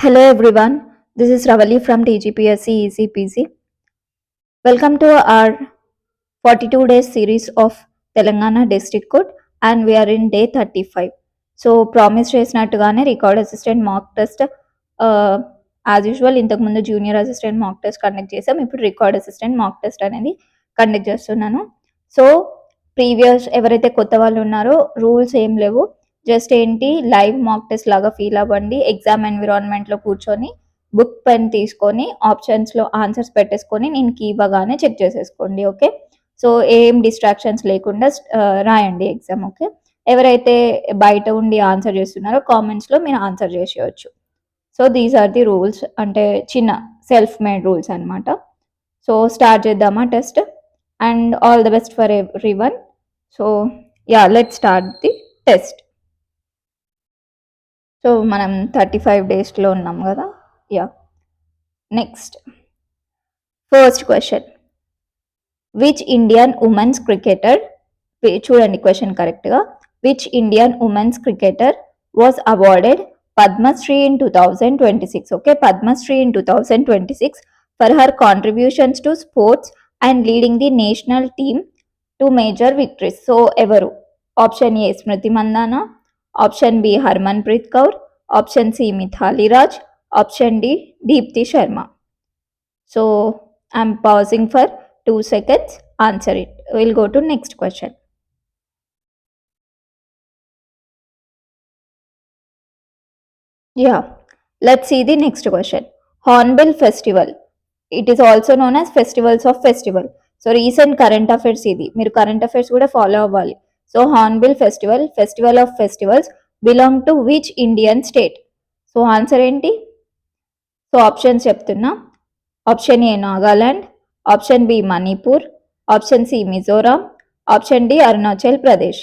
Hello everyone, this is Ravali from TGPSC Easy Peasy. Welcome to our 42 days series of Telangana District Code and we are in day 35. So promise చేసినట్టుగానే record assistant mock test as usual ఇంతకుముందు junior assistant mock test conduct చేసాం. ఇప్పుడు record assistant mock test అనేది conduct చేస్తున్నాను. So previous ఎవరైతే కొత్త వాళ్ళు ఉన్నారో రూల్స్ ఏం లేవు, జస్ట్ ఏంటి లైవ్ మాక్ టెస్ట్ లాగా ఫీల్ అవ్వండి. ఎగ్జామ్ ఎన్విరాన్మెంట్లో కూర్చొని బుక్ పెన్ తీసుకొని ఆప్షన్స్లో ఆన్సర్స్ పెట్టేసుకొని నేను కీ ఇవ్వగానే చెక్ చేసేసుకోండి. ఓకే, సో ఏం డిస్ట్రాక్షన్స్ లేకుండా రాయండి ఎగ్జామ్. ఓకే, ఎవరైతే బయట ఉండి ఆన్సర్ చేస్తున్నారో కామెంట్స్లో మీరు ఆన్సర్ చేసేయచ్చు. So these are the rules, అంటే చిన్న సెల్ఫ్ మేడ్ రూల్స్ అనమాట. సో స్టార్ట్ చేద్దామా test, and all the best for everyone. So ya, let start the test. So మనం 35 డేస్లో ఉన్నాం కదా. Ya, next first question, which Indian women's cricketer, చూడండి question కరెక్ట్గా, which Indian women's cricketer was awarded Padma-Shri in 2026. Okay, Padma-Shri in 2026 for her contributions to sports and leading the national team to major victories. So, evaru? Option A, Smriti Mandhana. Option B, Harmanpreet Kaur. Option C, Mithali Raj. Option D, Deepti Sharma. So, I'm pausing for 2 seconds. Answer it. We'll go to next question. Yeah, let's see the next question. Hornbill Festival. It is also known as Festivals of Festival. So recent current affairs ఇది, మీరు current affairs కూడా follow అవ్వాలి. So hornbill festival, festival of festivals, belong to which Indian state? So answer ఏంటి? So options చెప్తున్నా. Option A Nagaland, option B Manipur, option C Mizoram, option D Arunachal Pradesh.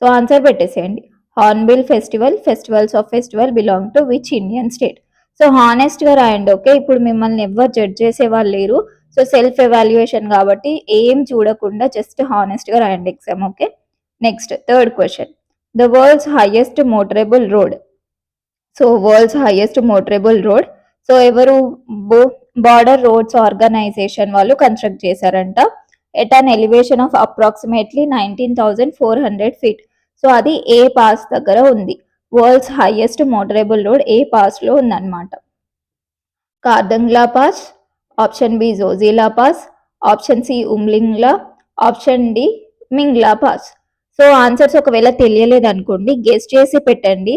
So answer పెట్టేసేయండి. Hornbill festival, festivals of festival belong to which Indian state? So హానెస్ట్గా రాయండి. Okay, ఇప్పుడు మిమ్మల్ని ఎవరు judge చేసే వాళ్ళు లేరు. సో సెల్ఫ్ ఎవాల్యుయేషన్ కాబట్టి ఏం చూడకుండా జస్ట్ హానెస్ట్గా రాయండి exam. Okay, next third question, the world's highest motorable road. So world's highest motorable road, so ఎవరు? బార్డర్ రోడ్స్ ఆర్గనైజేషన్ వాళ్ళు కన్స్ట్రక్ట్ చేశారంట. At an elevation of approximately 19,400 feet. So అది ఏ పాస్ దగ్గర ఉంది? వరల్డ్స్ హైయెస్ట్ మోటరబుల్ రోడ్ ఏ పాస్లో ఉందన్నమాట. Khardungla pass, option B Zojila pass, option C Umlingla, option D Mingla pass. So answers ఒకవేళ తెలియలేదు అనుకోండి, గెస్ చేసి పెట్టండి.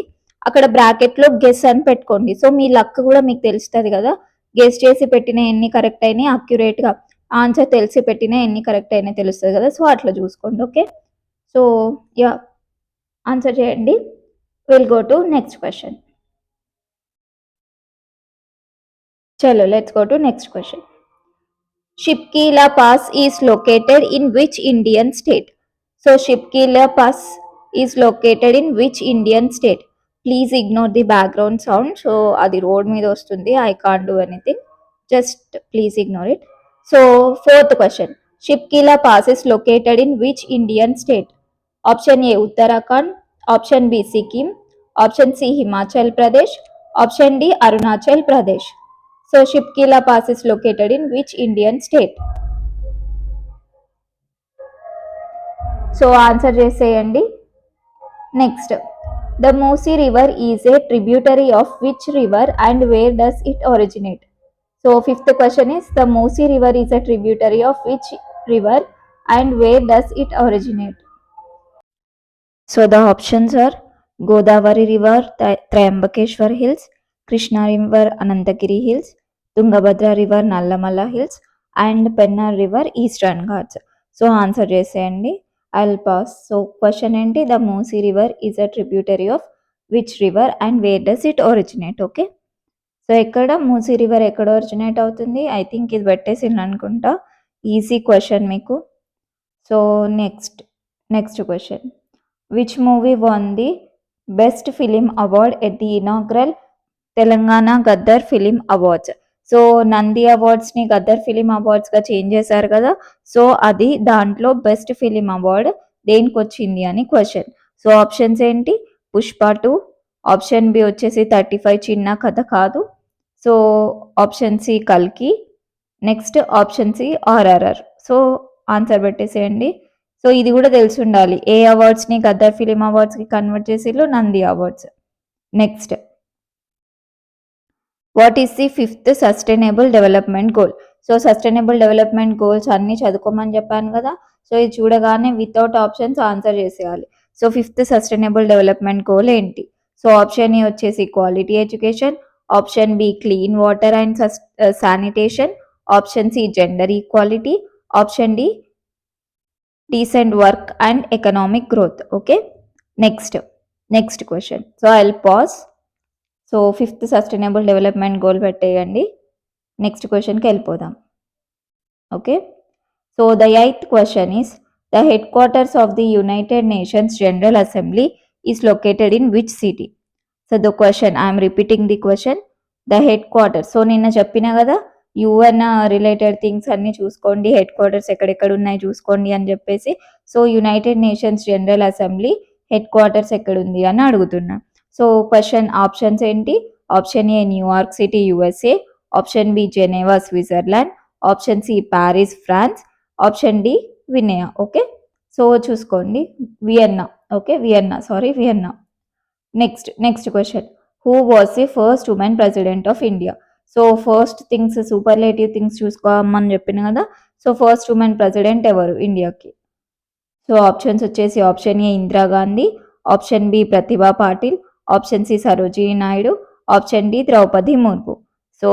అక్కడ బ్రాకెట్లో గెస్ అని పెట్టుకోండి. సో మీ లక్ కూడా మీకు తెలుస్తుంది కదా, గెస్ చేసి పెట్టిన ఎన్ని కరెక్ట్ అయినాయి, అక్యురేట్గా ఆన్సర్ తెలిసి పెట్టిన ఎన్ని కరెక్ట్ అయినాయి తెలుస్తుంది కదా. సో అట్లా చూసుకోండి. ఓకే, సో యా, ఆన్సర్ చేయండి. Will go to next question. చలో, let's go to next question. Shipkila Pass is located in which Indian state? So Shipkila Pass is located in which Indian state? Please ignore the background sound. So adi road మీద వస్తుంది, I can't do anything. Just please ignore it. So fourth question, Shipkila Pass is located in which Indian state? Option A Uttarakhand, option B Sikkim, option C Himachal Pradesh, option D Arunachal Pradesh. So Shipkila Pass is located in which Indian state? So answer చేసేయండి. Next, the Musi river is a tributary of which river and where does it originate? So fifth question is, the Musi river is a tributary of which river and where does it originate? So the options are Godavari river, Triambakeshwar hills, Krishna river, Anantagiri hills, Tungabhadra river, Nallamala hills, and Penna river, Eastern Ghats. So answer చేసేయండి. I'll pass. So question ఏంటి? The Musi river is a tributary of which river and where does it originate? Okay, so ఎక్కడ Musi river ఎక్కడ originate అవుతుంది? I think ఇది పెట్టేసింది అనుకుంటా. Easy question మీకు. So next question, which movie won the best film award at the inaugural Telangana Gaddar film awards? So Nandi అవార్డ్స్ని Gaddar film అవార్డ్స్గా change చేశారు కదా. సో అది దాంట్లో బెస్ట్ ఫిలిం అవార్డ్ దేనికి వచ్చింది అని క్వశ్చన్. సో ఆప్షన్స్ ఏంటి? పుష్ప 2, ఆప్షన్ బి వచ్చేసి 35 చిన్న కథ కాదు. సో ఆప్షన్ సి కల్కి. Next option C RRR. So answer పెట్టేసేయండి. సో ఇది కూడా తెలిసి ఉండాలి, ఏ అవార్డ్స్ని గద్దర్ ఫిలిం అవార్డ్స్కి కన్వర్ట్ చేసిళ్ళు, Nandi awards. Next, what is the 5th sustainable development goal? So sustainable development goals అన్ని చదువుకోమని చెప్పాను కదా. సో ఇది చూడగానే వితౌట్ ఆప్షన్స్ ఆన్సర్ చేసేయాలి. So 5th sustainable development goal ఏంటి? సో ఆప్షన్ ఏ వచ్చేసి quality education, option B clean water and sanitation, option C gender equality, option D decent work and economic growth. Okay, next question. So I will pause. So 5th sustainable development goal పెట్టేయండి. Next క్వశ్చన్కి వెళ్ళిపోదాం. Okay, so the 8th question is the headquarters of the United Nations General Assembly is located in which city? So the question, I'm repeating the question. The headquarters, so నిన్న చెప్పిన కదా UN related things అన్ని చూసుకోండి, head quarters ఎక్కడెక్కడ ఉన్నాయి చూసుకోండి అని చెప్పేసి. So United Nations General assembly head quarters ఎక్కడుంది అని అడుగుతున్నా. సో క్వశ్చన్ ఆప్షన్స్ ఏంటి? ఆప్షన్ ఏ New York city USA, option B Geneva Switzerland, option C Paris France, option D వినయా. Okay, so చూసుకోండి, Vienna. Okay, Vienna. Next question, who was the first woman president of India? So first things, superlative things చూసుకోమని చెప్పిన కదా. So first woman president ఎవరు ఇండియాకి? So options వచ్చేసి option A Indira Gandhi, option B Pratibha Patil, option C Sarojini Naidu, option D Draupadi Murmu. So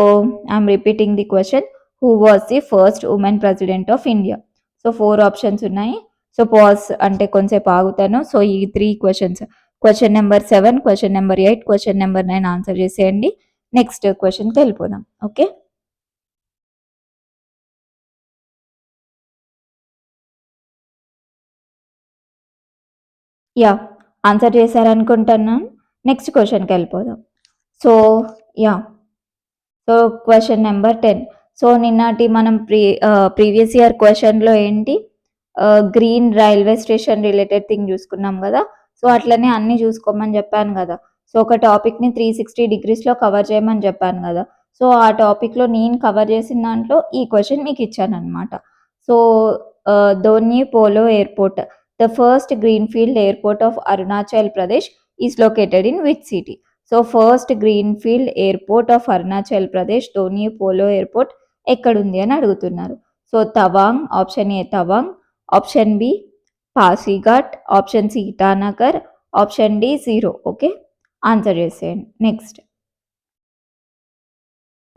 I'm repeating the question, who was the first woman president of India? So 4 options ఉన్నాయి. So pause అంటే కొంచెంసేపు ఆగుతాను. So ఈ 3 questions, question number 7, question number 8, question number 9 answer చేసేయండి. Next క్వశ్చన్కి వెళ్ళిపోదాం. Okay, yeah answer చేశారనుకుంటున్నాను. Next క్వశ్చన్కి వెళ్ళిపోదాం. So yeah, so question number 10. So నిన్నటి మనం ప్రీవియస్ ఇయర్ క్వశ్చన్లో ఏంటి, green railway station related thing చూసుకున్నాం కదా. సో అట్లనే అన్ని చూసుకోమని చెప్పాను కదా. సో ఒక టాపిక్ని 360 డిగ్రీస్లో కవర్ చేయమని చెప్పాను కదా. సో ఆ టాపిక్లో నేను కవర్ చేసిన దాంట్లో ఈ క్వశ్చన్ మీకు ఇచ్చాను అనమాట. So Donyi Polo airport, the first greenfield airport of Arunachal Pradesh is located in which city? So first greenfield airport of Arunachal Pradesh Donyi Polo airport ఎక్కడుంది అని అడుగుతున్నారు. So Tawang, option A Tawang, option B Pasighat, option C Itanagar, option D 0. Okay, answer చేసేయండి. నెక్స్ట్,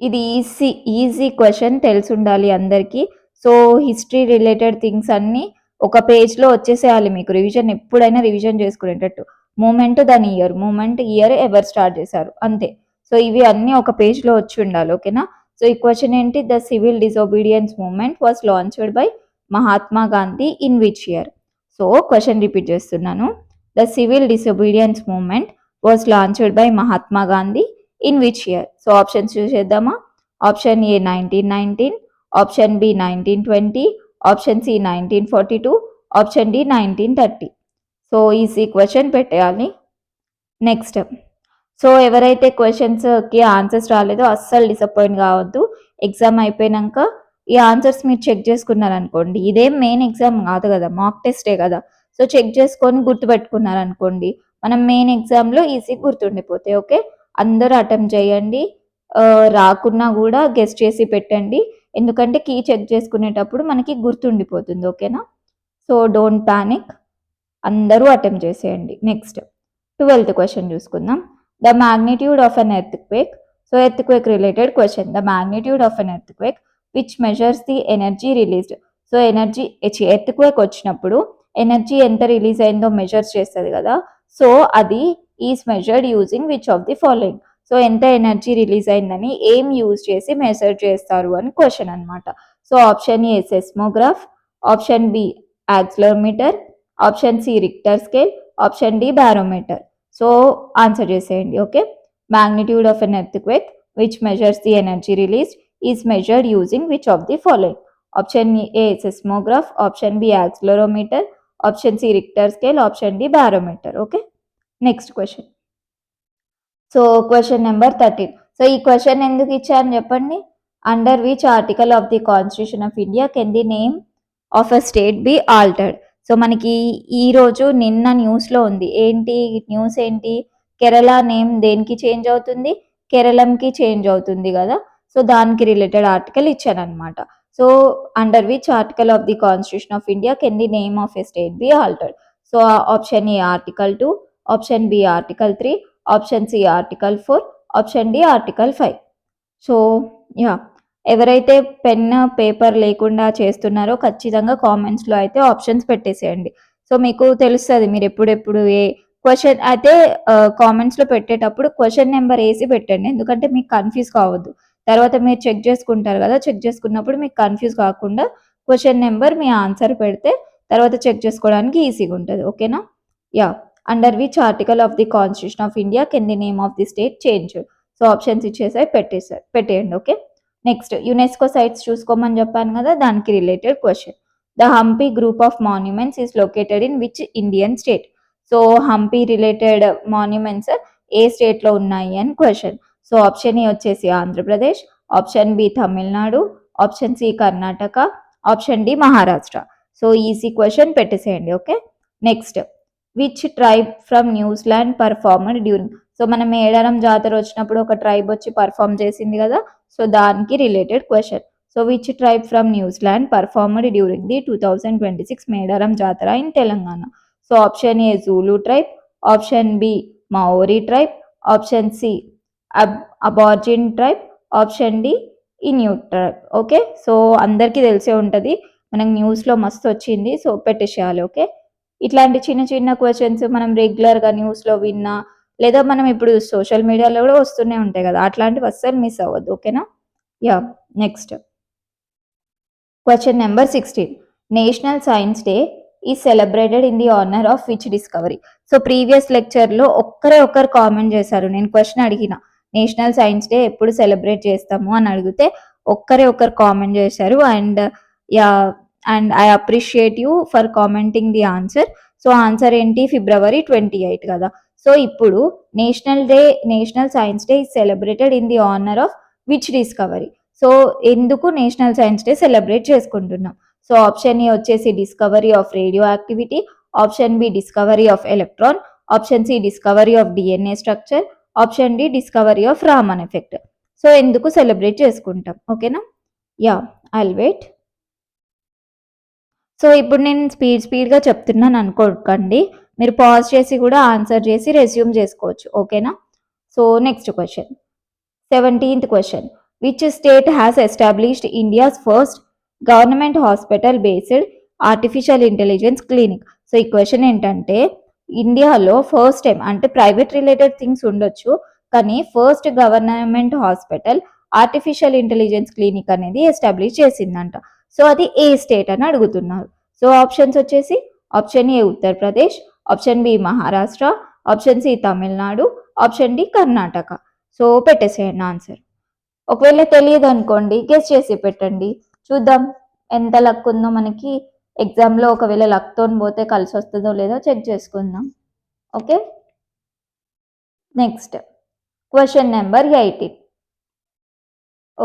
ఇది easy question, తెలిసి ఉండాలి అందరికీ. So history related things అన్నీ ఒక పేజ్లో వచ్చేసేయాలి మీకు, రివిజన్ ఎప్పుడైనా రివిజన్ చేసుకునేటట్టు. మూమెంట్ దాని ఇయర్ ఎవరు స్టార్ట్ చేశారు అంతే. సో ఇవి అన్నీ ఒక పేజ్లో వచ్చి ఉండాలి. ఓకేనా. సో ఈ క్వశ్చన్ ఏంటి, the civil disobedience movement was launched by Mahatma Gandhi in which year? So question repeat చేస్తున్నాను, the civil disobedience movement was launched by Mahatma Gandhi in which year? So options చూసేద్దామా. Option A 1919, option B 1920, option C 1942, option D 1930. So easy question పెట్టేయాలి. Next, so ఎవరైతే క్వశ్చన్స్కి answers రాలేదో అస్సలు disappoint కావద్దు. Exam అయిపోయినాక ఈ ఆన్సర్స్ మీరు చెక్ చేసుకున్నారనుకోండి, ఇదేం మెయిన్ ఎగ్జామ్ కాదు కదా, మాక్ టెస్టే కదా. సో చెక్ చేసుకొని గుర్తుపెట్టుకున్నారనుకోండి, మనం మెయిన్ ఎగ్జామ్లో ఈజీ గుర్తుండిపోతాయి. ఓకే, అందరూ అటెంప్ట్ చేయండి. రాకున్నా కూడా గెస్ట్ చేసి పెట్టండి, ఎందుకంటే కీ చెక్ చేసుకునేటప్పుడు మనకి గుర్తుండిపోతుంది. ఓకేనా. సో డోంట్ ప్యానిక్, అందరూ అటెంప్ట్ చేసేయండి. నెక్స్ట్ 12th క్వశ్చన్ చూసుకుందాం. The magnitude of an earthquake. So earthquake related question, the magnitude of an earthquake which measures the energy released. So earthquake వచ్చినప్పుడు ఎనర్జీ ఎంత release అయిందో మెజర్స్ చేస్తుంది కదా. So అది is measured using which of the following. So ఎంత energy release అయిందని ఏం use చేసి మెజర్ చేస్తారు అని క్వశ్చన్ అనమాట. So option A seismograph, option B accelerometer, option C Richter scale, option D barometer. So answer చేసేయండి. Okay, magnitude of an earthquake which measures the energy released is measured using which of the following? Option A seismograph, option B accelerometer, option C Richter scale, option D barometer. Okay, next question. So question number 13. So ఈ question ఎందుకు ఇచ్చాను చెప్పండి. Under which article of the constitution of India can the name of a state be altered. So మనకి ఈ రోజు నిన్న న్యూస్లో ఉంది. ఏంటి న్యూస్ ఏంటి? కేరళ నేమ్ దేనికి చేంజ్ అవుతుంది? కేరళంకి చేంజ్ అవుతుంది కదా. సో దానికి రిలేటెడ్ ఆర్టికల్ ఇచ్చాను అనమాట. So under which article of the constitution of India can the name of a state be altered. So option A article 2, option B article 3, option C article 4, option D article 5. So ya, ఎవరైతే pen paper లేకుండా చేస్తున్నారో ఖచ్చితంగా కామెంట్స్లో అయితే options పెట్టేసేయండి. So మీకు తెలుస్తుంది మీరు ఎప్పుడెప్పుడు ఏ క్వశ్చన్ అయితే కామెంట్స్లో పెట్టేటప్పుడు క్వశ్చన్ నెంబర్ వేసి పెట్టండి. ఎందుకంటే మీకు కన్ఫ్యూజ్ కావద్దు. తర్వాత మీరు చెక్ చేసుకుంటారు కదా, చెక్ చేసుకున్నప్పుడు మీకు కన్ఫ్యూజ్ కాకుండా క్వశ్చన్ నెంబర్ మీ ఆన్సర్ పెడితే తర్వాత చెక్ చేసుకోవడానికి ఈజీగా ఉంటుంది. ఓకేనా? Yeah, under which article of the constitution of India can the name of the state change. So options ఇచ్చేసాయి, పెట్టేయండి. ఓకే, నెక్స్ట్ యునెస్కో సైట్స్ చూసుకోమని చెప్పాను కదా, దానికి related question. The Hampi group of monuments is located in which Indian state. So Hampi related monuments ఏ స్టేట్లో ఉన్నాయి అని క్వశ్చన్. సో ఆప్షన్ ఏ వచ్చేసి Andhra Pradesh, option B Tamil Nadu, option C Karnataka, option D Maharashtra. So easy question పెట్టేసేయండి. Okay, next which tribe from New Zealand performed during. So మనం మేడారం జాతర వచ్చినప్పుడు ఒక ట్రైబ్ వచ్చి పర్ఫామ్ చేసింది కదా, సో దానికి related question. So which tribe from New Zealand performed during the 2026 Medaram Jatara in Telangana. So option A Zulu tribe, option B Maori tribe, option C aborigine tribe, option D Inuit tribe. Okay, so అందరికీ తెలిసే ఉంటుంది, మనకు న్యూస్లో మస్తు వచ్చింది. So పెట్టేసేయాలి. Okay, ఇట్లాంటి చిన్న చిన్న క్వశ్చన్స్ మనం రెగ్యులర్గా న్యూస్లో విన్నా, లేదా మనం ఇప్పుడు సోషల్ మీడియాలో కూడా వస్తూనే ఉంటాయి కదా, అట్లాంటివి అస్సలు మిస్ అవ్వద్దు. ఓకేనా? Yeah, next question number 16. National science day is celebrated in the honour of which discovery. So previous లెక్చర్లో ఒక్కరు కామెంట్ చేశారు. నేను క్వశ్చన్ అడిగిన నేషనల్ సైన్స్ డే ఎప్పుడు సెలబ్రేట్ చేస్తాము అని అడిగితే ఒక్కరు కామెంట్ చేశారు. And I appreciate you for commenting the answer. So answer ఏంటి? February 28 కదా. సో ఇప్పుడు national science day is celebrated in the honour of which discovery. So ఎందుకు నేషనల్ సైన్స్ డే సెలబ్రేట్ చేసుకుంటున్నాం? సో ఆప్షన్ ఏ వచ్చేసి discovery of radioactivity, option B discovery of electron, option C discovery of DNA structure, option D discovery of Raman effect. So ఎందుకు celebrate చేసుకుంటాం? ఓకేనా? Yeah, I'll wait. So ఇప్పుడు నేను స్పీడ్గా చెప్తున్నాను అనుకోకండి, మీరు పాజ్ చేసి కూడా ఆన్సర్ చేసి రెజ్యూమ్ చేసుకోవచ్చు. ఓకేనా? So next question, 17th question. Which state has established India's first government hospital based artificial intelligence clinic. So ఈ క్వశ్చన్ ఏంటంటే, ఇండియాలో ఫస్ట్ టైం, అంటే ప్రైవేట్ రిలేటెడ్ థింగ్స్ ఉండొచ్చు, కానీ first government hospital artificial intelligence clinic అనేది establish చేసిందంట. So అది ఏ స్టేట్ అని అడుగుతున్నారు. సో ఆప్షన్స్ వచ్చేసి option A Uttar Pradesh, option B Maharashtra, option C Tamil Nadu, option D Karnataka. So పెట్టేసేయండి ఆన్సర్. ఒకవేళ తెలియదు అనుకోండి, గెస్ చేసి పెట్టండి, చూద్దాం ఎంత లక్ ఉందో మనకి ఎగ్జామ్లో. ఒకవేళ లక్తో పోతే కలిసి వస్తుందో లేదో చెక్ చేసుకుందాం. Okay, next question number 18.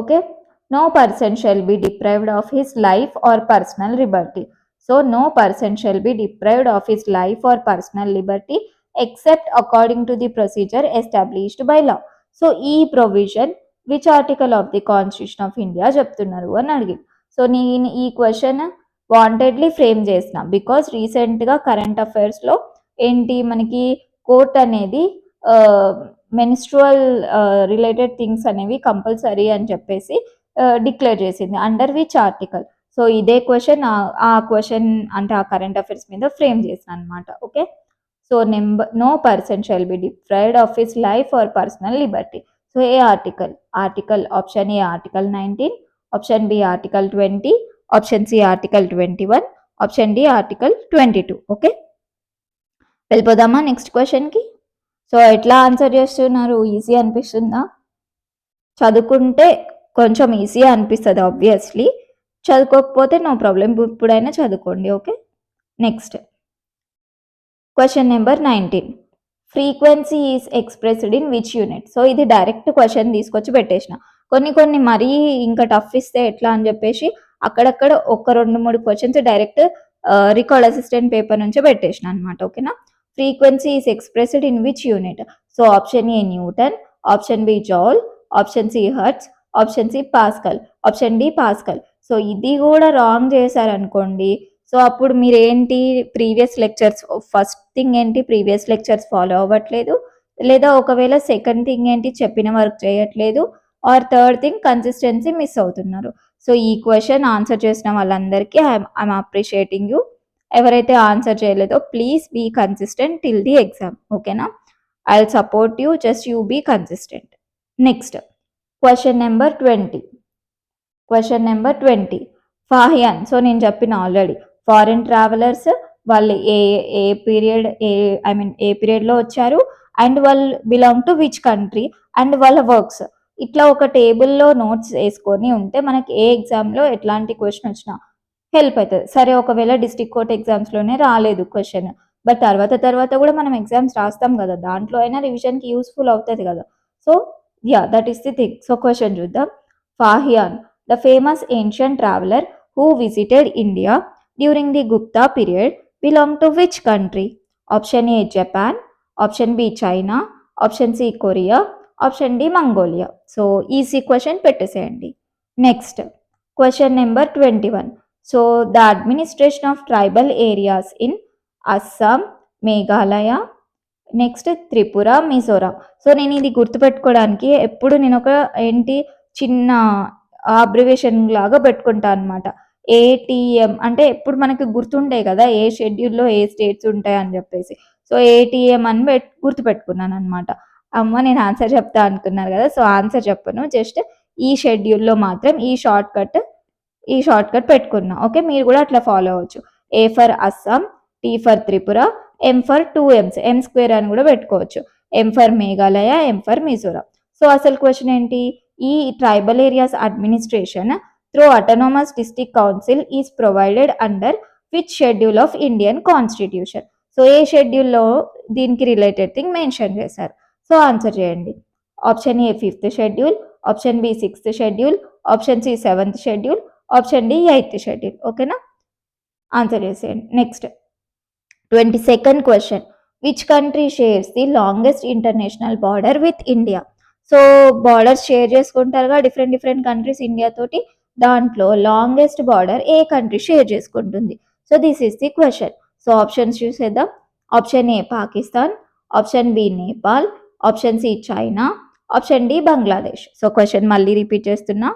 Okay, no person shall be deprived of his life or personal liberty. So no person shall be deprived of his life or personal liberty except according to the procedure established by law. So ఈ provision which article of the constitution of India చెప్తున్నారు అని అడిగింది. So నేను ఈ question wantedly frame చేసిన, because రీసెంట్గా current అఫైర్స్లో ఏంటి మనకి కోర్ట్ అనేది మెన్స్ట్రువల్ రిలేటెడ్ థింగ్స్ అనేవి కంపల్సరీ అని చెప్పేసి డిక్లేర్ చేసింది. Under which article. సో ఇదే క్వశ్చన్ ఆ క్వశ్చన్ అంటే ఆ కరెంట్ అఫైర్స్ మీద ఫ్రేమ్ చేసిన అనమాట. Okay, so no person shall be deprived of his life or personal Liberty. So ఏ article option A article 19, option B article 20, option C article 21, option D article 22. Okay, వెళ్ళిపోదామా next క్వశ్చన్కి. So ఎట్లా answer చేస్తున్నారు? Easy అనిపిస్తుందా? చదువుకుంటే కొంచెం easy అనిపిస్తుంది obviously, చదువుకోకపోతే no problem, ఇప్పుడైనా చదువుకోండి. Okay, next question number 19. Frequency is expressed in which unit. So ఇది డైరెక్ట్ క్వశ్చన్ తీసుకొచ్చి పెట్టేసిన. కొన్ని మరీ ఇంకా టఫ్ ఇస్తే ఎట్లా అని చెప్పేసి అక్కడక్కడ ఒక 2-3 questions direct record assistant paper నుంచే పెట్టేసిన అనమాట. ఓకేనా. Frequency is expressed in which unit. So option A newton, option B joule, option C hertz, option C pascal, option D pascal. So ఇది కూడా రాంగ్ చేశారనుకోండి, సో అప్పుడు మీరేంటి ప్రీవియస్ లెక్చర్స్, ఫస్ట్ థింగ్ ఏంటి ప్రీవియస్ లెక్చర్స్ ఫాలో అవ్వట్లేదు, లేదా ఒకవేళ second thing ఏంటి చెప్పిన వర్క్ చేయట్లేదు, or third thing consistency miss అవుతున్నారు. సో ఈ క్వశ్చన్ ఆన్సర్ చేసిన వాళ్ళందరికీ ఐఎమ్ అప్రిషియేటింగ్ యూ. ఎవరైతే ఆన్సర్ చేయలేదో please be consistent till the exam. ఓకేనా. I will support you, just you be consistent. Next question number 20. Question number 20 Fa Hien. So నేను చెప్పిన already foreign travellers వాళ్ళు a period ఏ పీరియడ్లో వచ్చారు అండ్ వాళ్ళు belong to which country and వాళ్ళ works. ఇట్లా ఒక టేబుల్లో నోట్స్ వేసుకొని ఉంటే మనకి ఏ ఎగ్జామ్లో ఎట్లాంటి క్వశ్చన్ వచ్చినా హెల్ప్ అవుతుంది. సరే ఒకవేళ డిస్ట్రిక్ట్ కోర్ట్ ఎగ్జామ్స్లోనే రాలేదు క్వశ్చన్, బట్ తర్వాత కూడా మనం ఎగ్జామ్స్ రాస్తాం కదా, దాంట్లో అయినా రివిజన్కి యూస్ఫుల్ అవుతుంది కదా. So yeah, that is the thing. So question చూద్దాం. Fa Hien, the famous ancient traveler who visited India during the Gupta period, belonged to which country? Option A Japan, option B China, option C Korea, option D Mongolia. So easy question పెట్టేసేయండి. Next question number 21. So the administration of tribal areas in Assam, Meghalaya, next Tripura, Mizoram. So నేను ఇది గుర్తుపెట్టుకోవడానికి ఎప్పుడు నేను ఒక చిన్న abbreviation లాగా పెట్టుకుంటా అనమాట. ఏటీఎం అంటే ఎప్పుడు మనకి గుర్తుండే కదా ఏ షెడ్యూల్లో ఏ స్టేట్స్ ఉంటాయి అని చెప్పేసి. సో ఏటీఎం అని గుర్తుపెట్టుకున్నాను అనమాట. అమ్మ నేను ఆన్సర్ చెప్తా అనుకున్నారు కదా, సో ఆన్సర్ చెప్పను, జస్ట్ ఈ షెడ్యూల్లో మాత్రం ఈ షార్ట్ కట్ పెట్టుకున్నా. ఓకే, మీరు కూడా అట్లా ఫాలో అవ్వచ్చు. A for Assam, T for Tripura, M for 2 M's, M square అని కూడా పెట్టుకోవచ్చు. M for Meghalaya, M for Mizoram. So అసలు క్వశ్చన్ ఏంటి, ఈ tribal areas administration through autonomous district council is provided under which schedule of Indian constitution. So ఏ షెడ్యూల్లో దీనికి related thing mention చేశారు. సో ఆన్సర్ చేయండి. Option A 5th schedule, option B 6th schedule, option C 7th schedule, option D 8th schedule. ఓకేనా, answer చేసేయండి. Next 22nd question. Which country shares the longest international border with India? So borders share చేసుకుంటారుగా different countries India తోటి, దాంట్లో longest border ఏ country share చేసుకుంటుంది? So this is the question. So options చూసేద్దాం. Option A Pakistan, option B Nepal, option C China, option D Bangladesh. So question మళ్ళీ repeat చేస్తున్నా.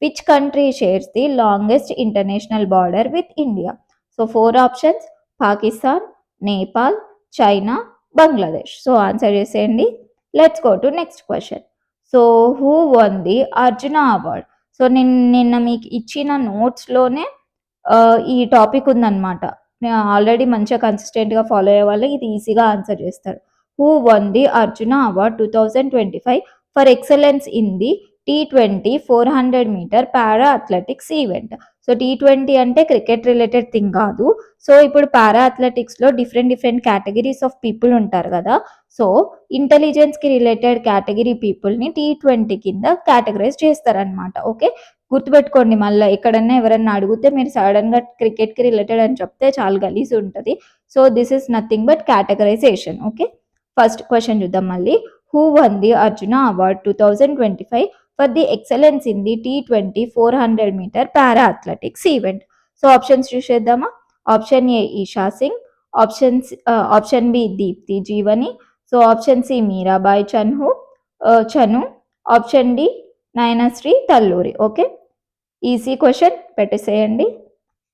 Which country shares the longest international border with India? So 4 options: Pakistan, Nepal, China, Bangladesh. So answer చేసేయండి. Let's go to next question. So who won the Arjuna award? So నిన్న మీకు ఇచ్చిన నోట్స్లోనే ఈ topic ఉందన్నమాట. Already మంచిగా కన్సిస్టెంట్గా ఫాలో అయ్యే వాళ్ళు ఇది ఈజీగా ఆన్సర్ చేస్తారు. Who won the Arjuna award 2025 for excellence in the T20 400 metre para athletics event. So T20 అంటే క్రికెట్ రిలేటెడ్ థింగ్ కాదు. సో ఇప్పుడు పారా అథ్లెటిక్స్లో డిఫరెంట్ కేటగిరీస్ ఆఫ్ పీపుల్ ఉంటారు కదా. సో ఇంటెలిజెన్స్కి రిలేటెడ్ కేటగిరీ పీపుల్ని T20 కింద కేటగరైజ్ చేస్తారనమాట. ఓకే, గుర్తుపెట్టుకోండి. మళ్ళీ ఎక్కడన్నా ఎవరన్నా అడిగితే మీరు సడన్గా క్రికెట్కి రిలేటెడ్ అని చెప్తే చాలా గలీజ్ ఉంటుంది. So this is nothing but categorization. Okay, first question చూద్దాం మళ్ళీ. Who won the Arjuna award 2025 for the excellence in the T20 400 metre para athletics event? So options చూసేద్దామా. Option A Esha Singh, option B Deepthi Jeevani, so option C Mirabai Chanu, option D Nayanashree Talluri. Okay, easy question పెట్టేసేయండి.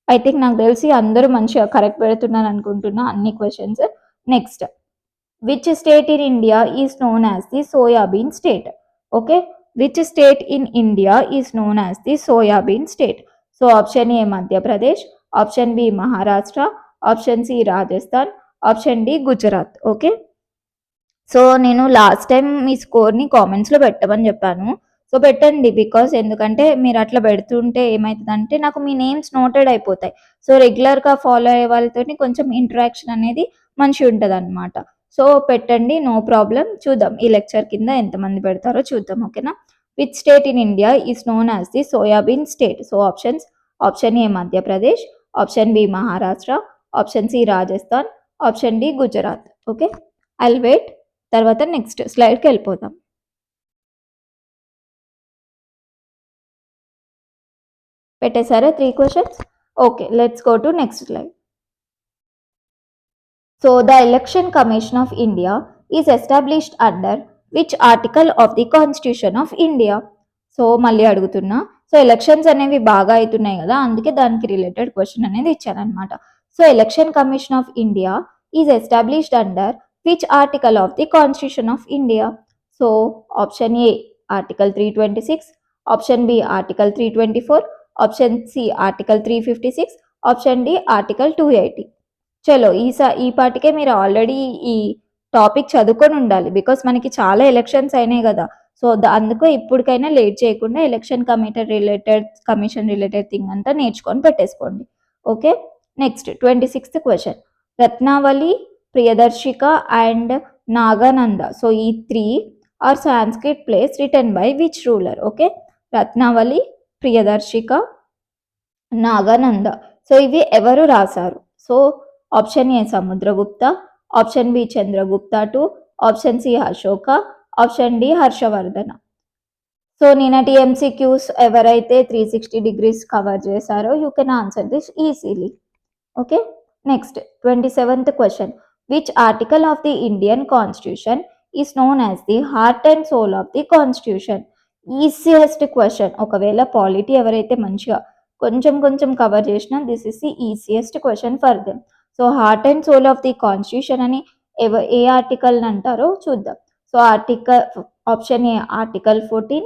I think నాకు తెలిసి అందరూ మంచిగా correct పెడుతున్నారు అనుకుంటున్నా అన్ని questions. Next, which state in India is known as the soybean state? Okay, which state in India is known as the soybean state? So option A Madhya Pradesh, option B Maharashtra, option C Rajasthan, option D Gujarat. Okay, so నేను last time మీ స్కోర్ని కామెంట్స్లో పెట్టమని చెప్పాను. So పెట్టండి, because ఎందుకంటే మీరు అట్లా పెడుతుంటే ఏమవుతుందంటే నాకు మీ నేమ్స్ నోటెడ్ అయిపోతాయి. సో రెగ్యులర్గా ఫాలో అయ్యే వాళ్ళతో కొంచెం ఇంటరాక్షన్ అనేది మంచిగా ఉంటుంది అనమాట. సో పెట్టండి, నో ప్రాబ్లం. చూద్దాం ఈ లెక్చర్ కింద ఎంతమంది పెడతారో చూద్దాం. ఓకేనా? Which state in India is known as the soybean state? So options: option A Madhya Pradesh, option B Maharashtra, option C Rajasthan, option D Gujarat. Okay, I'll wait. తర్వాత నెక్స్ట్ స్లైడ్కి వెళ్ళిపోదాం. పెట్టేశారా 3 questions? Okay, let's go to next slide. So the election commission of India is established under which article of the constitution of India? So మళ్ళీ అడుగుతున్నా. So elections అనేవి బాగా అవుతున్నాయి కదా, అందుకే దానికి రిలేటెడ్ క్వశ్చన్ అనేది ఇచ్చారనమాట. So election commission of India is established under which article of the constitution of India? So option A article 326, option B article 324, option C article 356, option D article 280. చలో ఈ పాటికే మీరు ఆల్రెడీ ఈ topic చదువుకొని ఉండాలి, because మనకి చాలా elections అయినాయి కదా. సో అందుకు ఇప్పటికైనా లేట్ చేయకుండా ఎలక్షన్ కమిషన్ రిలేటెడ్ థింగ్ అంతా నేర్చుకొని పెట్టేసుకోండి. Okay, next 26th question. Ratnavali, Priyadarshika and Nagananda, so ఈ 3 are Sanskrit plays written by which ruler? Okay, Ratnavali, Priyadarshika, Nagananda, so ఇవి ఎవరు రాశారు? So option A Samudragupta, option B Chandragupta 2, option C Ashoka, option D Harshavardhana. So నిన్నటి ఎంసీక్యూస్ ఎవరైతే 360 degrees కవర్ చేశారో you can answer this easily. Okay, next 27th question. Which article of the Indian constitution is known as the heart and soul of the constitution? Easiest question. ఒకవేళ polity ఎవరైతే మంచిగా కొంచెం cover చేసినా this is the easiest question for them. So heart and soul of the constitution అని ఏ article అంటారో చూద్దాం. So option A article 14,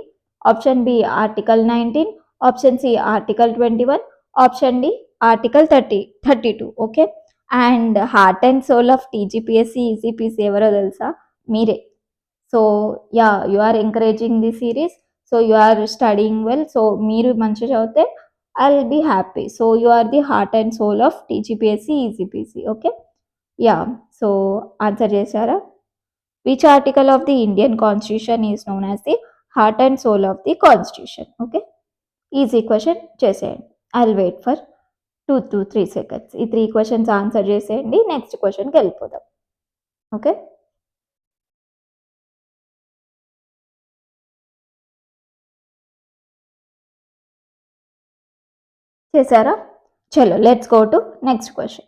option B article 19, option C article 21, option D article 32. Okay, and heart and soul of TGPSC ఈజీపీసీ ఎవరో తెలుసా? మీరే. So yeah, you are encouraging the series, so you are studying well. So మీరు మంచిగా చదివితే I will be happy. So you are the heart and soul of TGPSC ఈజీపీసీ. Okay, yeah, so answer చేశారా? Which article of the Indian constitution is known as the heart and soul of the constitution? Okay, easy question చేసేయండి. I will wait for 2 to 3 seconds. ఈ 3 questions answer చేసేయండి, next క్వశ్చన్కి వెళ్ళిపోదాం. Okay, చేశారా? చలో let's go to next question.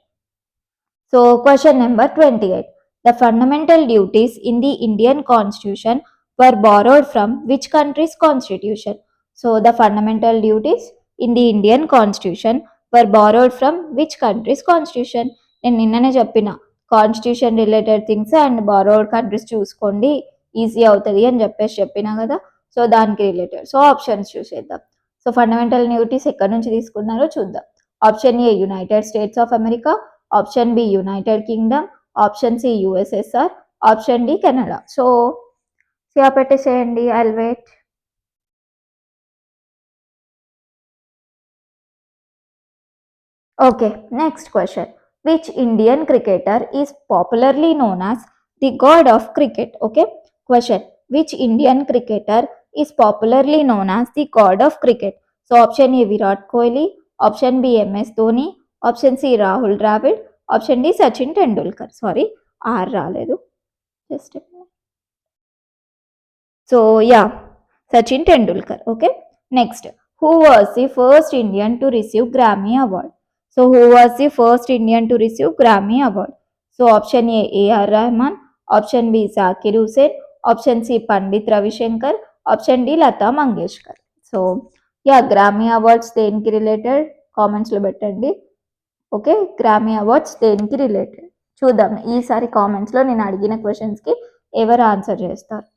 So question number 28. The fundamental duties in the Indian Constitution were borrowed from which country's constitution? So the fundamental duties in the Indian Constitution were borrowed from which country's constitution? నేను నిన్ననే చెప్పిన constitution related things and borrowed countries చూసుకోండి, easy అవుతుంది అని చెప్పినా కదా. So దానికి related. So options చూసేద్దాం. సో ఫండమెంటల్ డ్యూటీస్ ఎక్కడి నుంచి తీసుకున్నారో చూద్దాం. Option A United States of America, option B United Kingdom, option C USSR, option D Canada. So సియా పెట్టేసేయండి, I will wait. Okay, next question. Which Indian cricketer is popularly known as the god of cricket? Okay, question. Which Indian cricketer is popularly known as the god of cricket? So option A Virat Kohli, option B MS Dhoni, option C Rahul Dravid, option D Sachin Tendulkar. Sorry, ఆర్ రాలేదు, just. So yeah, Sachin Tendulkar. Okay, next. Who was the first Indian to receive Grammy award? So who was the first Indian to receive Grammy award? So option A AR Rahman, option B Zakir Hussain, option C Pandit Ravi Shankar, option D Lata Mangeshkar. So yeah, Grammy awards దేనికి related కామెంట్స్లో పెట్టండి. Okay, Grammy awards దేనికి related చూద్దాం. ఈసారి కామెంట్స్లో నేను అడిగిన క్వశ్చన్స్కి ఎవరు ఆన్సర్ చేస్తారు?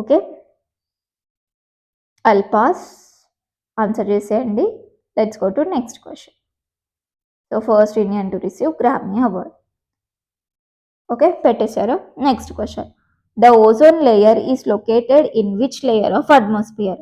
ఓకే, ఐల్ పాస్, ఆన్సర్ చేసేయండి. Let's go to next question. So first Indian to receive Grammy award. Okay, పెట్టేశారు. Next question. The ozone layer is located in which layer of atmosphere?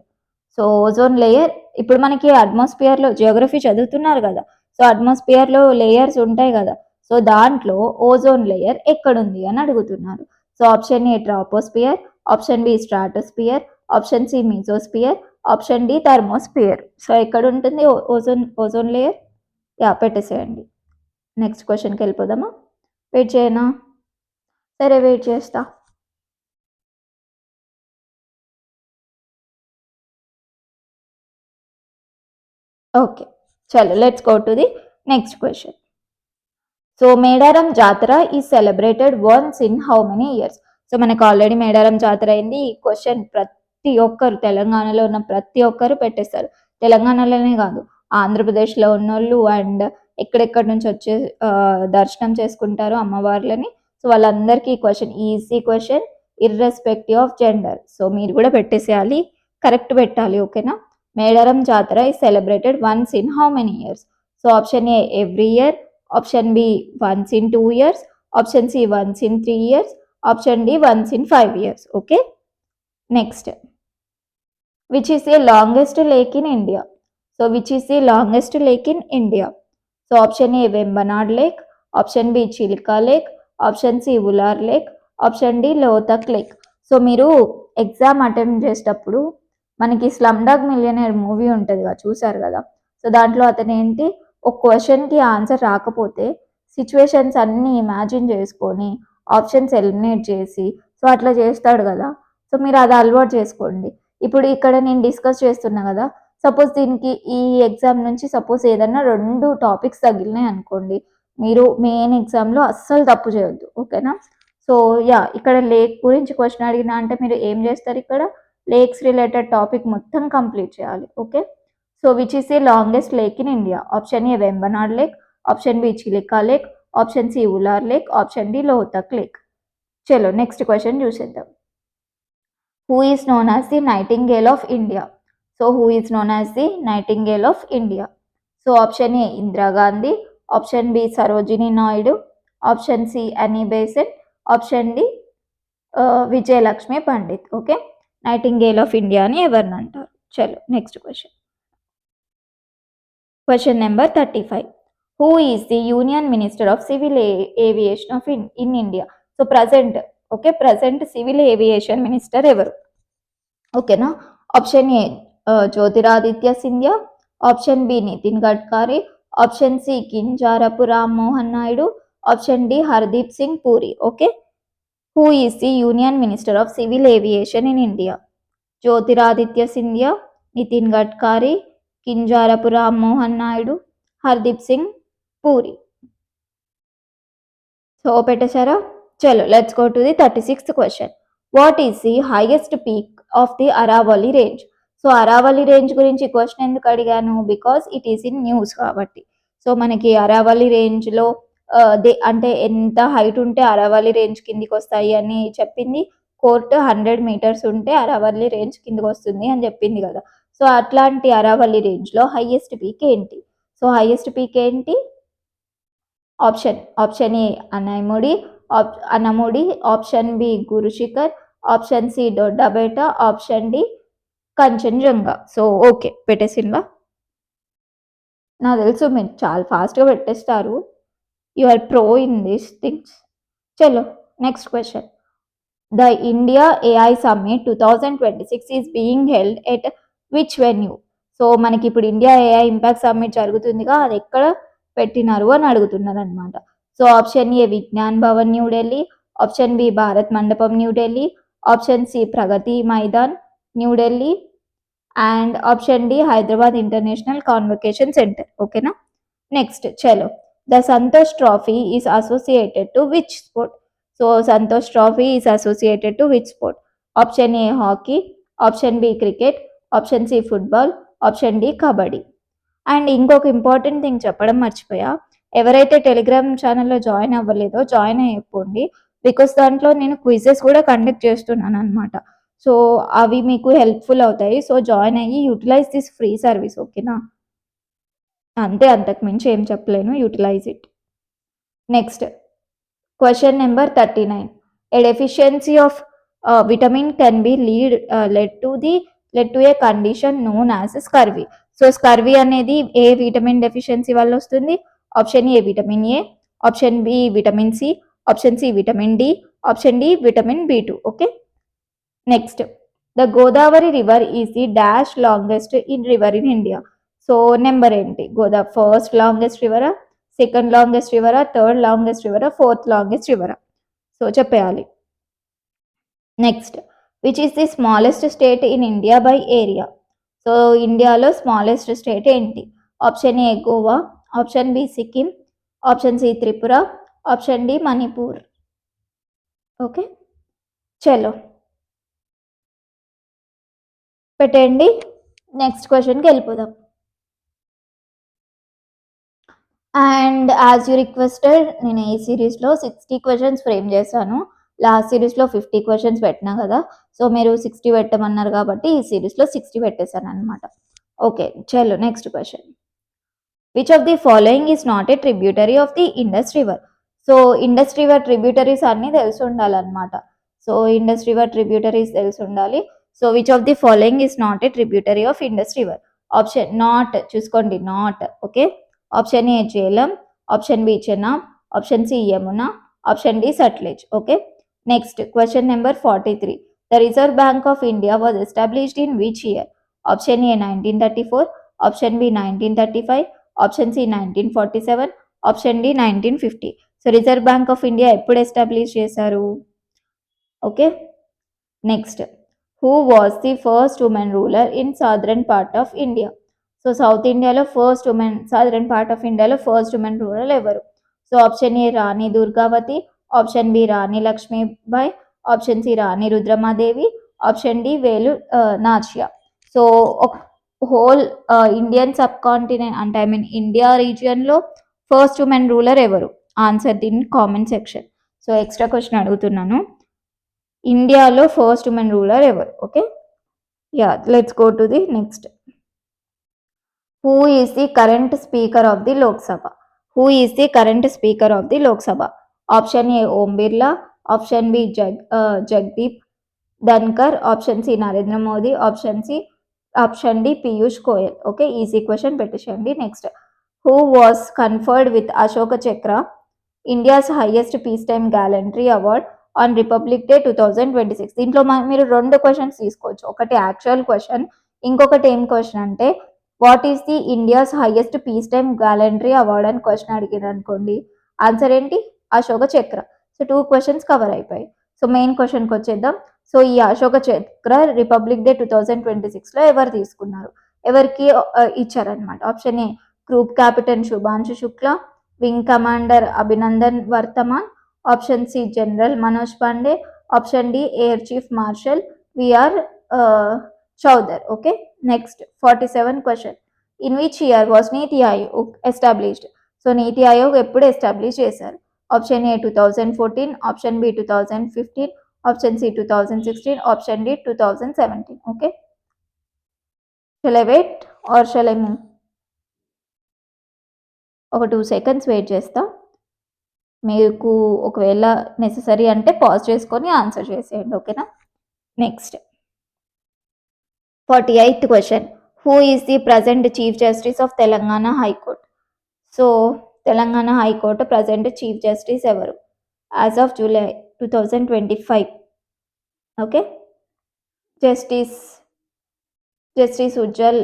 So ozone layer, ఇప్పుడు మనకి అట్మాస్ఫియర్లో Geography చదువుతున్నారు కదా, so అట్మాస్ఫియర్లో layers ఉంటాయి కదా. So దాంట్లో ozone layer ఎక్కడుంది అని అడుగుతున్నారు. So option A troposphere, option B stratosphere, option C mesosphere, option D thermosphere. So ఎక్కడ ఉంటుంది ఓజోన్ లేయర్? యా, పెట్టేసేయండి. నెక్స్ట్ క్వశ్చన్కి వెళ్ళిపోదామా? వెయిట్ చేయనా? సరే, వెయిట్ చేస్తా. ఓకే, చలో let's go to the next question. So Medaram Jatara is celebrated once in how many years? So మనకు ఆల్రెడీ మేడారం జాతర అయింది. ఈ క్వశ్చన్ ప్రతి ఒక్కరు, తెలంగాణలో ఉన్న ప్రతి ఒక్కరు పెట్టేస్తారు. తెలంగాణలోనే కాదు, ఆంధ్రప్రదేశ్లో ఉన్నోళ్ళు అండ్ ఎక్కడెక్కడి నుంచి వచ్చే దర్శనం చేసుకుంటారు అమ్మవార్లని. సో వాళ్ళందరికీ ఈ question easy question, irrespective of gender. So మీరు కూడా పెట్టేసేయాలి, కరెక్ట్ పెట్టాలి, ఓకేనా? Medaram Jatara is celebrated once in how many years? So option A every year, option B once in 2 years, option C once in 3 years, option D once in 5 years. Okay, next. Which is the longest lake in India? So which is the longest lake in India? So option A Vembanad lake, option B Chilka lake, option C Wular lake, option D Loktak lake. So మీరు exam attempt చేసేటప్పుడు మనకి slum dog millionaire movie ఉంటుంది కదా, చూసారు కదా? So దాంట్లో అతను ఏంటి, ఒక క్వశ్చన్కి ఆన్సర్ రాకపోతే సిచ్యువేషన్స్ అన్నీ ఇమాజిన్ చేసుకొని ఆప్షన్స్ ఎలిమినేట్ చేసి సో అట్లా చేస్తాడు కదా. సో మీరు అది అలవాటు చేసుకోండి. ఇప్పుడు ఇక్కడ నేను డిస్కస్ చేస్తున్నా కదా, సపోజ్ దీనికి ఈ ఎగ్జామ్ నుంచి సపోజ్ ఏదన్నా 2 టాపిక్స్ తగిలినాయి అనుకోండి, మీరు మెయిన్ ఎగ్జామ్లో అస్సలు తప్పు చేయొద్దు, ఓకేనా? సో యా, ఇక్కడ లేక్ గురించి క్వశ్చన్ అడిగినా అంటే మీరు ఏం చేస్తారు, ఇక్కడ లేక్స్ రిలేటెడ్ టాపిక్ మొత్తం కంప్లీట్ చేయాలి, okay? So which is the longest lake in India? Option A Vembanad lake, option B Chilika lake, option C Wular lake, option D Loktak lake. చలో నెక్స్ట్ క్వశ్చన్ చూసేద్దాం. Who is known as the nightingale of India? So who is known as the nightingale of India? So option A Indira Gandhi, option B Sarojini Naidu, option C Annie Besant, option D Vijayalakshmi Pandit. Okay, nightingale of India అని ఎవరిని అంటారు? చలో next question. Question number 35. Who is the Union Minister of Civil Aviation of in India? So present, okay, present Civil Aviation Minister evaru? Okay na? Option A Jyotiraditya Scindia, option B Nitin Gadkari, option C Kinjarapu Ram Mohan Naidu, option D Hardeep Singh Puri. Okay, who is the Union Minister of Civil Aviation in India? Jyotiraditya Scindia, Nitin Gadkari, Kinjarapu Ram Mohan Naidu, Hardeep Singh Puri. So పెట్టేశారా? చలో let's go to the 36th question. What is the highest peak of the Aravalli range? So Aravalli range గురించి question ఎందుకు అడిగాను, because it is in news కాబట్టి. So మనకి అరావలి రేంజ్లో అంటే ఎంత హైట్ ఉంటే అరావలి రేంజ్ కిందికి వస్తాయి అని చెప్పింది కోర్టు. 100 meters ఉంటే అరావలి రేంజ్ కిందికి వస్తుంది అని చెప్పింది కదా. సో అట్లాంటి అరావలి రేంజ్లో హైయెస్ట్ పీక్ ఏంటి? సో హైయెస్ట్ పీక్ ఏంటి? Option A Anamudi, option B Gurushikhar, option C Doddabetta, option D Kanchenjunga. So okay, పెట్టేసిందా? నాకు తెలుసు మీరు చాలా ఫాస్ట్గా పెట్టేస్తారు, you are pro in these things. చలో next question. The India AI summit 2026 is being held at which venue? So మనకి ఇప్పుడు ఇండియా ఏఐ ఇంపాక్ట్ సమ్మిట్ జరుగుతుందిగా, అది ఎక్కడ పెట్టినారు అని అడుగుతున్నారు అనమాట. So option A Vignan Bhavan New Delhi, option B Bharat Mandapam New Delhi, option C Pragati Maidan New Delhi, and option D Hyderabad international convocation centre. ఓకేనా, నెక్స్ట్. చలో, the Santosh trophy is associated to which sport? So Santosh trophy is associated to which sport? Option A hockey, option B cricket, option C football, option D kabaddi. And ఇంకొక important thing చెప్పడం మర్చిపోయా, ఎవరైతే Telegram ఛానల్లో join అవ్వలేదో join అయిపోండి, because దాంట్లో నేను quizzes కూడా కండక్ట్ చేస్తున్నాను అనమాట. సో అవి మీకు హెల్ప్ఫుల్ అవుతాయి. సో జాయిన్ అయ్యి యూటిలైజ్ దిస్ ఫ్రీ సర్వీస్, ఓకేనా? అంతే, అంతకు మించి ఏం చెప్పలేను, utilise it. Next question number 39. A deficiency of vitamin can be led to a condition known as scurvy. So scurvy అనేది ఏ విటమిన్ డెఫిషియన్సీ వల్ల వస్తుంది? Option A vitamin A, option B vitamin C, option C vitamin D, option D vitamin B two. Okay, next the Godavari river is the dash longest in river in India. So number ఏంటి? First longest రివరా, second longest రివరా, third longest రివరా, fourth longest రివరా? So చెప్పేయాలి. Next, which is the smallest state in India by area? So ఇండియాలో smallest state ఏంటి? Option A Goa, option B Sikkim, option C Tripura, option D Manipur. Okay, చలో పెట్టండి. Next క్వశ్చన్కి వెళ్ళిపోదాం. అండ్ యాజ్ యూ రిక్వెస్టెడ్, నేను ఈ సిరీస్లో 60 క్వశ్చన్స్ ఫ్రేమ్ చేశాను. లాస్ట్ సిరీస్లో 50 క్వశ్చన్స్ పెట్టినా కదా, సో మీరు 60 పెట్టమన్నారు కాబట్టి ఈ సిరీస్లో 60 పెట్టేశాను అనమాట. ఓకే, చలో next question. Which of the following is not a tributary of the Indus river? So Indus river tributaries అన్నీ తెలిసి ఉండాలన్నమాట. సో ఇండస్ రివర్ ట్రిబ్యూటరీస్ తెలిసి ఉండాలి. So which of the following is not a tributary of Indus river? Option not చూసుకోండి, not. Okay, option A Jhelum, option B Chenab, option C Yamuna, option D Sutlej. Okay, next question number 43. The Reserve Bank of India was established in which year? Option A 1934, option B 1935, option C 1947, option D 1950. So Reserve Bank of India ఎప్పుడు establish చేశారు? Okay, next, who was the first women ruler in southern part of India? So south ఇండియాలో first women, southern part of ఇండియాలో first women ruler ఎవరు? So option A Rani Durgavati, option B Rani Lakshmibai, option C Rani Rudramadevi, option D Velu Nachiyar. So whole Indian subcontinent అంటే I mean India రీజియన్లో first women ruler ఎవరు? Answer దీన్ comment section. So extra question అడుగుతున్నాను, ఇండియాలో first women ruler ఎవరు? Okay, yeah let's go to the next. Who is the current speaker of the Lok Sabha? Who is the current speaker of the Lok Sabha? Option A Om Birla, option B Jagdeep Dhankhar, option C Narendra Modi, option D Piyush Goyal. Okay, easy question పెట్టేసేయండి. Next, who was conferred with Ashoka చక్ర, India's highest piece time gallantry award on republic day 2026? దీంట్లో మీరు 2 questions తీసుకోవచ్చు. ఒకటి actual question, ఇంకొకటి ఏం question అంటే what is the India's highest piece time gallantry award అని క్వశ్చన్ అడిగారు అనుకోండి, ఆన్సర్ ఏంటి? అశోక చక్ర. సో 2 క్వశ్చన్స్ కవర్ అయిపోయాయి. సో మెయిన్ క్వశ్చన్కి వచ్చేద్దాం. సో ఈ అశోక చక్ర రిపబ్లిక్ డే 2026లో ఎవరు తీసుకున్నారు, ఎవరికి ఇచ్చారనమాట? Option A group captain Shubhanshu Shukla, wing commander Abhinandan Varthaman, option C general Manoj Pandey, option D air chief marshal V R Chaudhary. Okay, next 47 question. In which year was Niti Aayog established? So Niti Aayog ఎప్పుడు ఎస్టాబ్లిష్ చేశారు? Option A 2014, option B 2015, option C 2016, option D 2017. Okay, shall I wait or shall I move? ఒక 2 seconds wait చేస్తా. మీకు ఒకవేళ necessary అంటే pause చేసుకొని answer చేసేయండి. ఓకేనా, next 48th question. Who is the present chief justice of Telangana high court? So Telangana high court present chief justice ఎవరు as of July 2025? Okay, justice Ujjal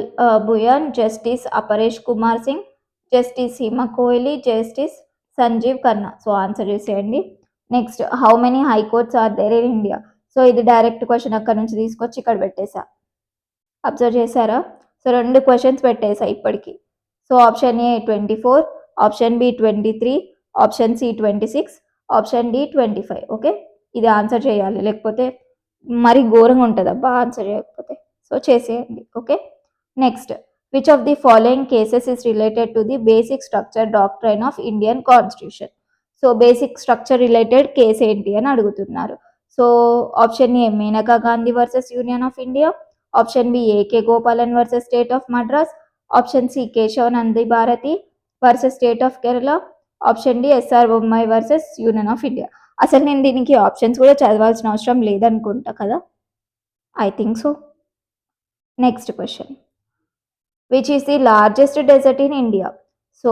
Bhuyan, justice Aparesh Kumar Singh, justice Hima Kohli, justice Sanjiv Khanna. So answer చేసేయండి. Next, how many high courts are there in India? So ఇది direct question, అక్కడ నుంచి తీసుకొచ్చి ఇక్కడ పెట్టేశా. Observe చేశారా? So 2 questions పెట్టేసా ఇప్పటికి. సో ఆప్షన్ ఏ 24, option B 23, option C 26, option D 25. Okay, ఇది ఆన్సర్ చేయాలి, లేకపోతే మరి ఘోరంగా ఉంటుంది అబ్బా ఆన్సర్ చేయకపోతే. సో చేసేయండి. Okay, next, which of the following cases is related to the basic structure doctrine of Indian constitution? So basic structure related case ఏంటి అని అడుగుతున్నారు. So option A Maneka Gandhi versus union of India, option B AK Gopalan versus state of Madras, option C Kesavananda Bharati versus state of Kerala, option D SR Bommai versus union of India. అసలు నేను దీనికి options కూడా చదవాల్సిన అవసరం లేదనుకుంటా కదా, I think so. Next question, which is the largest desert in India? So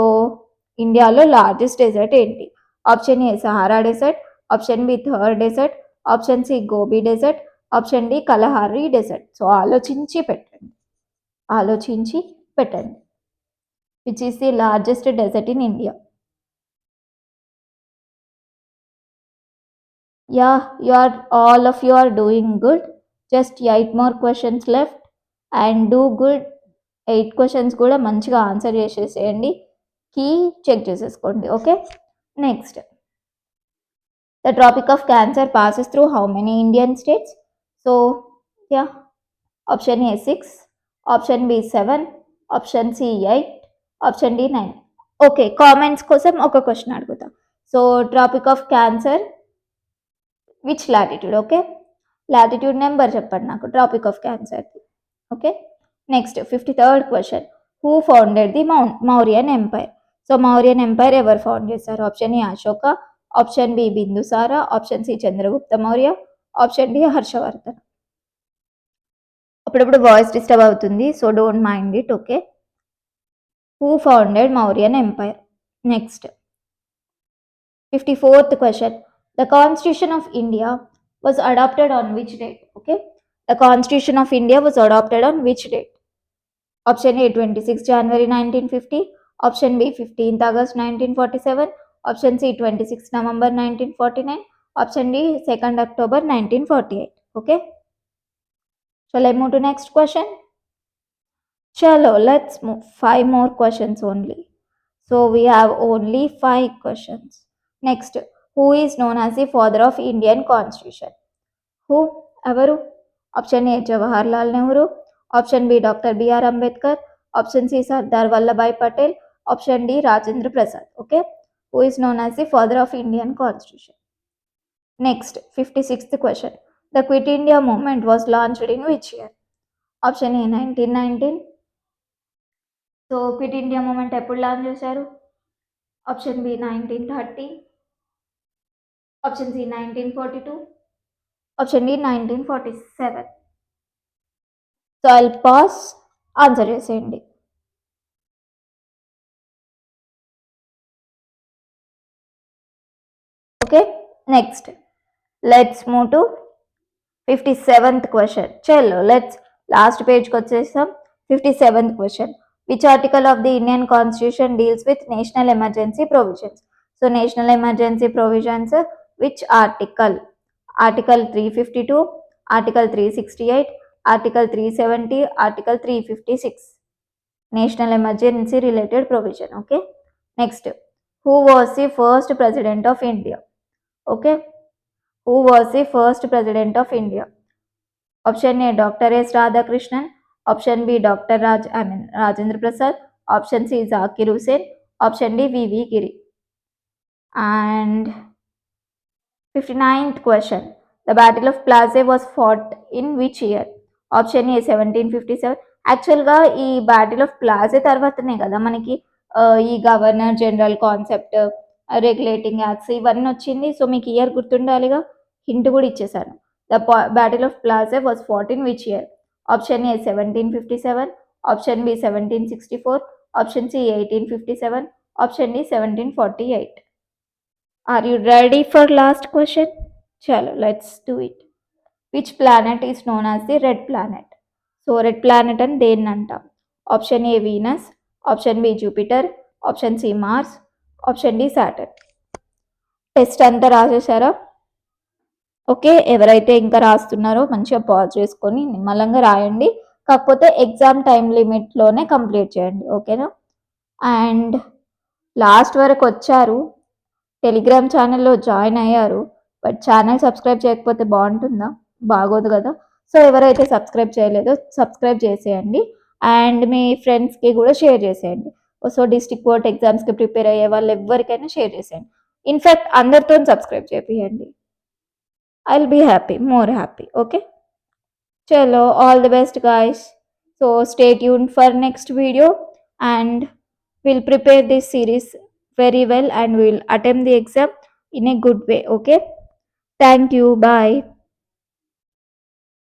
ఇండియాలో largest desert ఏంటి? Option A Sahara desert, option B Thar desert, option C Gobi desert, option D Kalahari desert. So ఆలోచించి పెట్టండి, ఆలోచించి పెట్టండి. Which is the largest desert in India? Yeah, all of you are doing good. Just 8 more questions left and do good. 8 questions కూడా మంచిగా answer చేసేసేయండి. Key check చేసేసుకోండి. Okay, next. The Tropic of Cancer passes through how many Indian states? So, yeah, option A 6, option B 7, option C 8, option D 9. Okay, comments కోసం ఒక question అడుగుతా. So tropic of cancer which latitude? Okay, latitude number చెప్పండి నాకు tropic of cancer. Okay, next 53rd question. Who founded the Mauryan empire? So Mauryan empire ఎవరు found చేశారు? Option A Ashoka, option B Bindusara, option C Chandragupta Maurya, option D Harshavardhan. అప్పుడప్పుడు voice disturb అవుతుంది, so don't mind it. Okay, who founded Mauryan empire? Next 54th question. The Constitution of India was adopted on which date? Okay, the Constitution of India was adopted on which date? Option A 26 January 1950, option B 15th August 1947, option C 26 November 1949, option D 2nd October 1948. Okay, shall I move to next question? Chalo, let's move 5 more questions only. So we have only 5 questions. Next, who is known as the father of Indian Constitution? Who? Avaru? Option A Jawaharlal Nehru, option B Dr. B.R. Ambedkar, option C Sardar Vallabhbhai Patel, option D Rajendra Prasad. Okay, who is known as the father of Indian Constitution? Next, 56th question. The Quit India movement was launched in which year? Option A 1919. So quit India movement ఎప్పుడు launch చేశారు? Option B 1930, option C 1942, option D 1947. So I pass, answer చేసేయండి. Okay, next let's move to 57th question. చలో let's last పేజ్కి వచ్చేసాం. 57th question. Which article of the Indian Constitution deals with national emergency provisions? So national emergency provisions, which article? Article 352, Article 368, Article 370, Article 356. National emergency related provision. Okay, next, who was the first president of India? Okay, who was the first president of India? Option A Dr. S. Radhakrishnan, option B Dr. Rajendra Prasad, option C Zakir Hussain, option D V.V. Giri. And 59th question. The Battle of Plassey was fought in which year? Option A 1757. యాక్చువల్గా ఈ battle of ప్లాజే తర్వాతనే కదా మనకి ఈ governor general concept, regulating acts ఇవన్నీ వచ్చింది. So మీకు year గుర్తుండాలిగా, hint కూడా ఇచ్చేసాను. The Battle of Plassey was fought in which year? Option A 1757, option B 1764, option C 1857, option D 1748. Are you ready for last question? Chalo, let's do it. Which planet is known as the red planet? So red planet and దేన్ని అంటాం? Option A Venus, option B Jupiter, option C Mars, option D Saturn. Test అంతా రాసేసారా? Okay, ఎవరైతే ఇంకా రాస్తున్నారో మంచిగా pause చేసుకొని నిమ్మలంగా రాయండి. కాకపోతే ఎగ్జామ్ టైం లిమిట్లోనే కంప్లీట్ చేయండి. ఓకేనా? అండ్ లాస్ట్ వరకు వచ్చారు, టెలిగ్రామ్ ఛానల్లో జాయిన్ అయ్యారు, బట్ ఛానల్ సబ్స్క్రైబ్ చేయకపోతే బాగుంటుందా? బాగోదు కదా. సో ఎవరైతే సబ్స్క్రైబ్ చేయలేదో సబ్స్క్రైబ్ చేసేయండి అండ్ మీ ఫ్రెండ్స్కి కూడా షేర్ చేసేయండి. సో డిస్ట్రిక్ట్ బోర్డ్ ఎగ్జామ్స్కి ప్రిపేర్ అయ్యే వాళ్ళు ఎవరికైనా షేర్ చేసేయండి. ఇన్ఫ్యాక్ట్ అందరితో subscribe చేపియండి. I'll be happy, more happy. Okay, chalo, all the best guys. So stay tuned for next video and we'll prepare this series very well and we'll attempt the exam in a good way. Okay, thank you, bye.